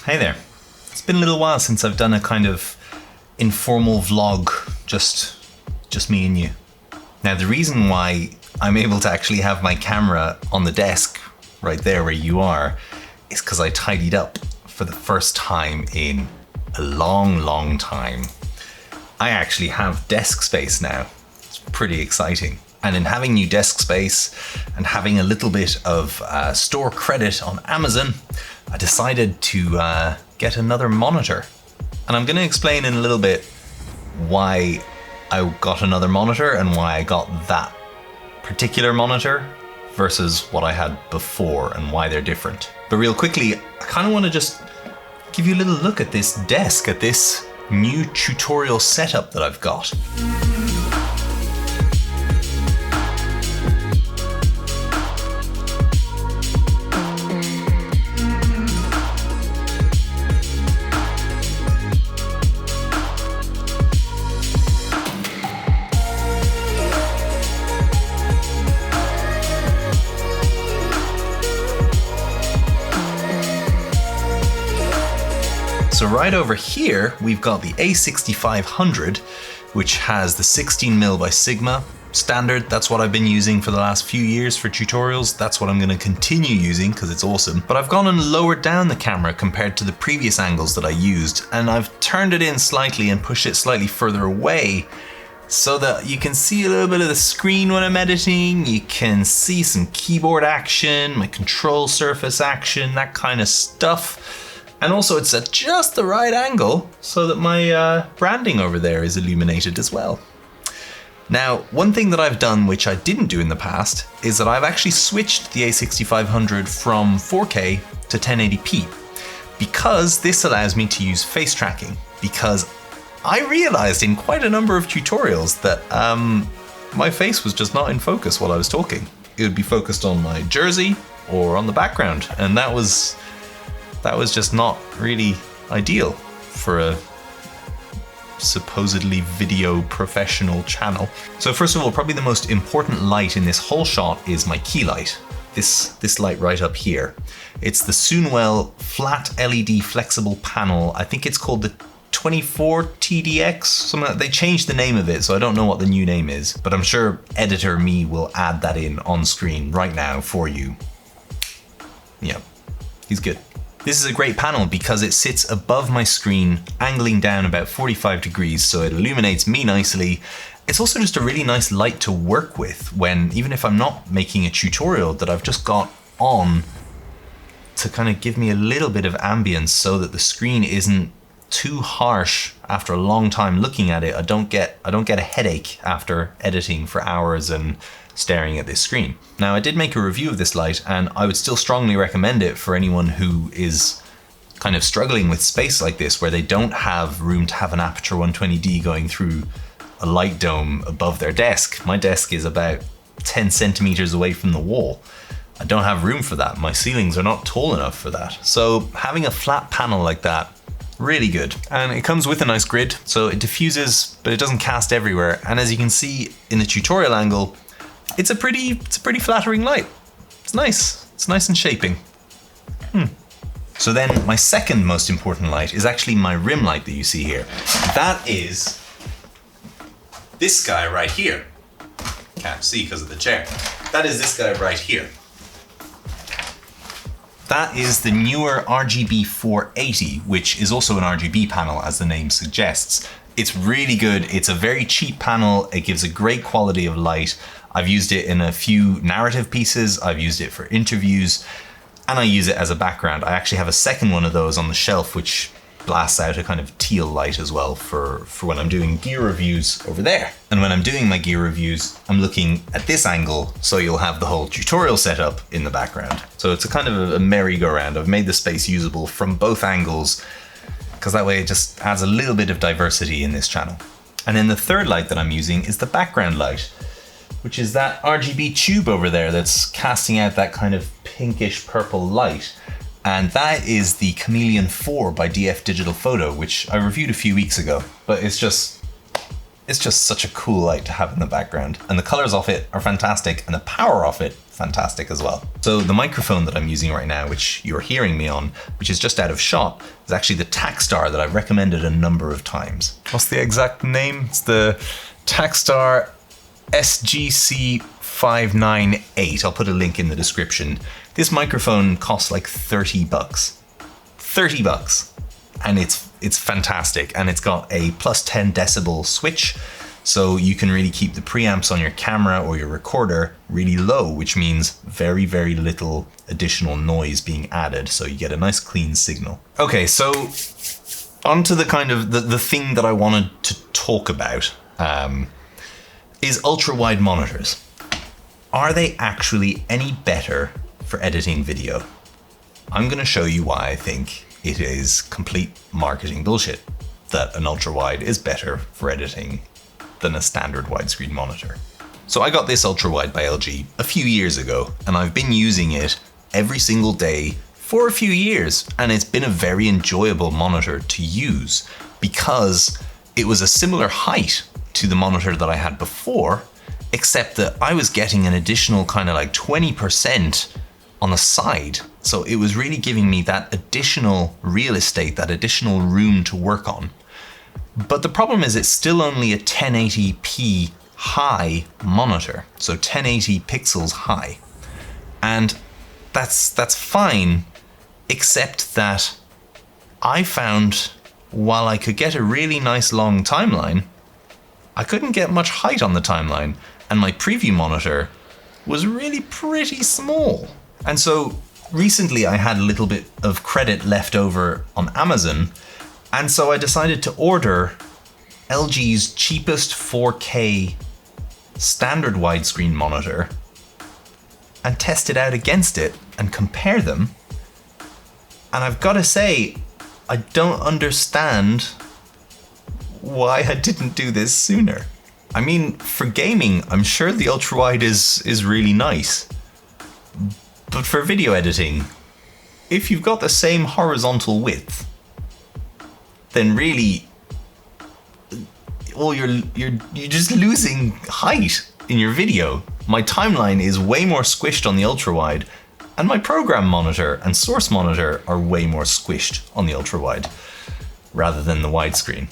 Hey there. It's been a little while since I've done a kind of informal vlog, just me and you. Now the reason why I'm able to actually have my camera on the desk right there where you are is because I tidied up for the first time in a long time. I actually have desk space now. It's pretty exciting. And in having new desk space and having a little bit of store credit on Amazon, I decided to get another monitor. And I'm going to explain in a little bit why I got another monitor and why I got that particular monitor versus what I had before and why they're different. But real quickly, I kind of want to just give you a little look at this desk, at this new tutorial setup that I've got. So right over here, we've got the A6500, which has the 16mm by Sigma standard. That's what I've been using for the last few years for tutorials. That's what I'm going to continue using because it's awesome. But I've gone and lowered down the camera compared to the previous angles that I used, and I've turned it in slightly and pushed it slightly further away so that you can see a little bit of the screen when I'm editing. You can see some keyboard action, my control surface action, that kind of stuff. And also it's at just the right angle so that my branding over there is illuminated as well. Now, one thing that I've done which I didn't do in the past is that I've actually switched the A6500 from 4K to 1080p because this allows me to use face tracking, because I realized in quite a number of tutorials that my face was just not in focus while I was talking. It would be focused on my jersey or on the background, and that was just not really ideal for a supposedly video professional channel. So first of all, probably the most important light in this whole shot is my key light. This light right up here. It's the Sunwell flat LED flexible panel. I think it's called the 24 TDX. Something. They changed the name of it, so I don't know what the new name is, but I'm sure editor me will add that in on screen right now for you. Yeah, he's good. This is a great panel because it sits above my screen, angling down about 45 degrees, so it illuminates me nicely. It's also just a really nice light to work with when, even if I'm not making a tutorial, that I've just got on to kind of give me a little bit of ambience so that the screen isn't too harsh after a long time looking at it. I don't get a headache after editing for hours and staring at this screen. Now, I did make a review of this light and I would still strongly recommend it for anyone who is kind of struggling with space like this, where they don't have room to have an aperture 120D going through a light dome above their desk. My desk is about 10 centimeters away from the wall. I don't have room for that. My ceilings are not tall enough for that. So having a flat panel like that, really good. And it comes with a nice grid, so it diffuses, but it doesn't cast everywhere. And as you can see in the tutorial angle, it's a pretty flattering light. It's nice and shaping. So then my second most important light is actually my rim light that you see here. That is this guy right here. Can't see because of the chair. That is this guy right here. That is the newer RGB 480, which is also an RGB panel, as the name suggests. It's really good. It's a very cheap panel. It gives a great quality of light. I've used it in a few narrative pieces. I've used it for interviews, and I use it as a background. I actually have a second one of those on the shelf, which blasts out a kind of teal light as well for when I'm doing gear reviews over there. And when I'm doing my gear reviews, I'm looking at this angle, so you'll have the whole tutorial setup in the background. So it's a kind of a merry-go-round. I've made the space usable from both angles, because that way it just adds a little bit of diversity in this channel. And then the third light that I'm using is the background light, which is that RGB tube over there that's casting out that kind of pinkish purple light. And that is the Chameleon 4 by DF Digital Photo, which I reviewed a few weeks ago. But it's just It's just such a cool light to have in the background. And the colors of it are fantastic, and the power of it, fantastic as well. So the microphone that I'm using right now, which you're hearing me on, which is just out of shot, is actually the Takstar that I've recommended a number of times. What's the exact name? It's the Takstar SGC598. I'll put a link in the description. This microphone costs like 30 bucks. 30 bucks. And it's fantastic, and it's got a plus 10 decibel switch, so you can really keep the preamps on your camera or your recorder really low, which means very, very little additional noise being added, so you get a nice clean signal. Okay, so onto the kind of the thing that I wanted to talk about is ultra-wide monitors. Are they actually any better for editing video? I'm going to show you why I think it is complete marketing bullshit that an ultra-wide is better for editing than a standard widescreen monitor. So I got this ultra-wide by LG a few years ago, and I've been using it every single day for a few years, and it's been a very enjoyable monitor to use because it was a similar height to the monitor that I had before, except that I was getting an additional kind of like 20% on the side. So it was really giving me that additional real estate, that additional room to work on. But the problem is it's still only a 1080p high monitor, so 1080 pixels high. And that's fine, except that I found while I could get a really nice long timeline, I couldn't get much height on the timeline, and my preview monitor was really pretty small. And so recently I had a little bit of credit left over on Amazon, and so I decided to order LG's cheapest 4K standard widescreen monitor and test it out against it and compare them. And I've got to say, I don't understand why I didn't do this sooner. I mean, for gaming, I'm sure the ultrawide is really nice. But for video editing, if you've got the same horizontal width, then really, well, you're just losing height in your video. My timeline is way more squished on the ultrawide, and my program monitor and source monitor are way more squished on the ultrawide rather than the widescreen.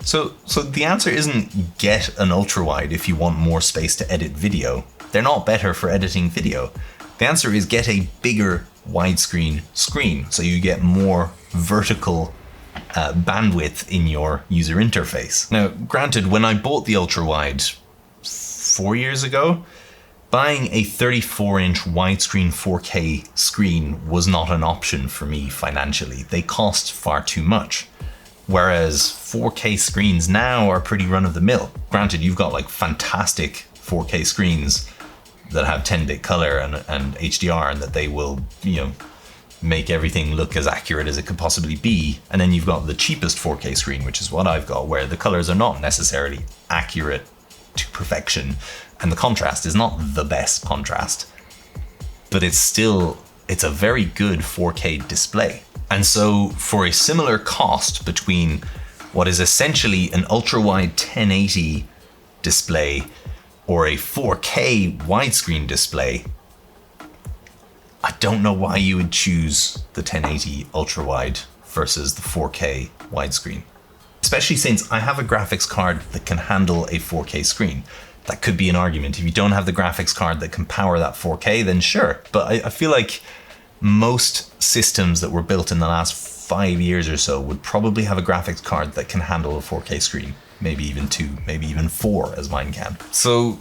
So the answer isn't get an ultrawide if you want more space to edit video. They're not better for editing video. The answer is get a bigger widescreen screen so you get more vertical bandwidth in your user interface. Now, granted, when I bought the ultrawide 4 years ago, buying a 34-inch widescreen 4K screen was not an option for me financially. They cost far too much. Whereas 4K screens now are pretty run-of-the-mill. Granted, you've got like fantastic 4K screens that have 10-bit color and HDR, and that they will, make everything look as accurate as it could possibly be. And then you've got the cheapest 4K screen, which is what I've got, where the colors are not necessarily accurate to perfection, and the contrast is not the best contrast, but it's a very good 4K display. And so for a similar cost between what is essentially an ultra-wide 1080 display or a 4K widescreen display, I don't know why you would choose the 1080 ultra-wide versus the 4K widescreen. Especially since I have a graphics card that can handle a 4K screen. That could be an argument. If you don't have the graphics card that can power that 4K, then sure. But I feel like most systems that were built in the last 5 years or so would probably have a graphics card that can handle a 4K screen. Maybe even 2, maybe even 4, as mine can. So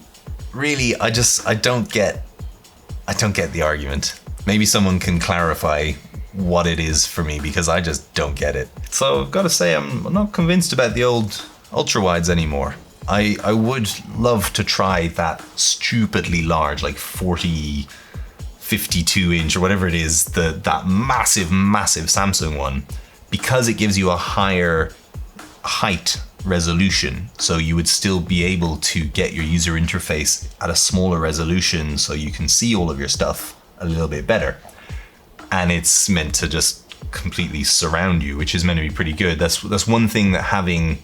really, I don't get the argument. Maybe someone can clarify what it is for me, because I just don't get it. So I've got to say, I'm not convinced about the old ultrawides anymore. I would love to try that stupidly large, like 40, 52 inch or whatever it is, that massive Samsung one, because it gives you a higher height resolution. So you would still be able to get your user interface at a smaller resolution, so you can see all of your stuff a little bit better. And it's meant to just completely surround you, which is meant to be pretty good. That's one thing that having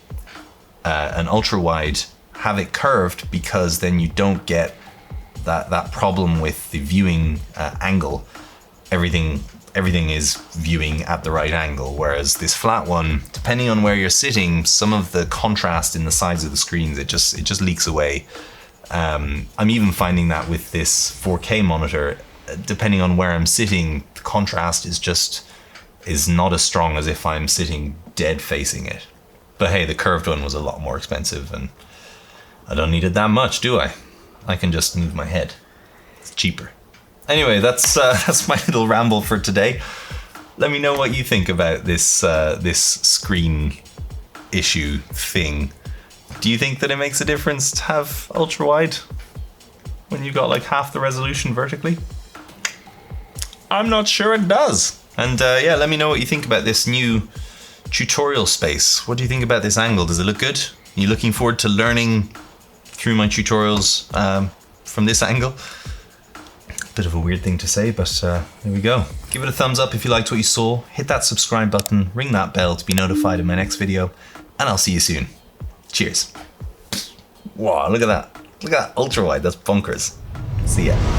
an ultra wide, have it curved, because then you don't get that problem with the viewing angle. Everything is viewing at the right angle, whereas this flat one, depending on where you're sitting, some of the contrast in the sides of the screens, it just leaks away. I'm even finding that with this 4K monitor, depending on where I'm sitting, the contrast is not as strong as if I'm sitting dead facing it. But hey, the curved one was a lot more expensive, and I don't need it that much, do I? I can just move my head. It's cheaper. Anyway, that's my little ramble for today. Let me know what you think about this this screen issue thing. Do you think that it makes a difference to have ultra wide when you've got like half the resolution vertically? I'm not sure it does. And yeah, let me know what you think about this new tutorial space. What do you think about this angle? Does it look good? Are you looking forward to learning through my tutorials from this angle? Bit of a weird thing to say, but there we go. Give it a thumbs up if you liked what you saw. Hit that subscribe button, ring that bell to be notified of my next video, and I'll see you soon. Cheers. Wow, look at that. Look at that ultra wide. That's bonkers. See ya.